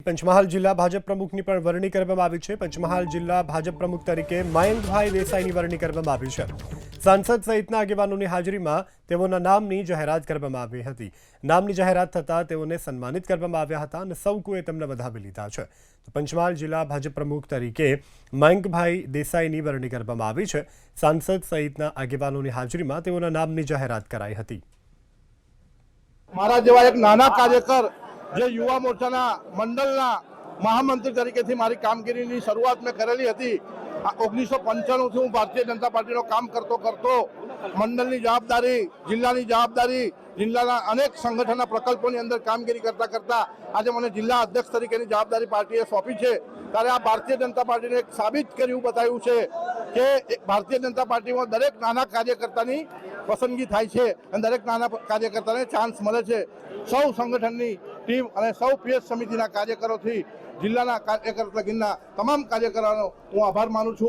પંચમહાલ જિલ્લા ભાજપ પ્રમુખની પણ વરણી કરવામાં આવી છે। પંચમહાલ જિલ્લા ભાજપ પ્રમુખ તરીકે મયંકભાઈ દેસાઈની વરણી કરવામાં આવી છે। સાંસદ સહિતના આગેવાનોની હાજરીમાં તેઓના નામની જાહેરાત કરવામાં આવી હતી। નામની જાહેરાત થતાં તેઓને સન્માનિત કરવામાં આવ્યા હતા અને સૌ કોઈએ તેમને વધાવી લીધા છે। તો પંચમહાલ જિલ્લા ભાજપ પ્રમુખ તરીકે મયંકભાઈ દેસાઈની વરણી કરવામાં આવી છે। સાંસદ સહિતના આગેવાનોની હાજરીમાં તેઓના નામની જાહેરાત કરાઈ હતી। મારા જેવા એક નાના કાર્યકર જે યુવા મોરચાના મંડળના મહામંત્રી તરીકેથી મારી કામગીરીની શરૂઆત મેં કરેલી હતી। 1995 થી હું ભારતીય જનતા પાર્ટીનો કામ કરતો મંડળની જવાબદારી, જિલ્લાની જવાબદારી, જિલ્લાના અનેક સંગઠનના પ્રકલ્પોની અંદર કામગીરી કરતા આજે મને જિલ્લા અધ્યક્ષ તરીકેની જવાબદારી પાર્ટીએ સોંપી છે। ત્યારે આ ભારતીય જનતા પાર્ટીને એક સાબિત કર્યું બતાવ્યું છે કે ભારતીય જનતા પાર્ટીમાં દરેક નાના કાર્યકર્તાની પસંદગી થાય છે અને દરેક નાના કાર્યકર્તાને ચાન્સ મળે છે। સૌ સંગઠનની ટીમ અને સૌ પીએચ સમિતિના કાર્યકરોથી જિલ્લાના કાર્યકર લગીનના તમામ કાર્યકરોનો હું આભાર માનું છું।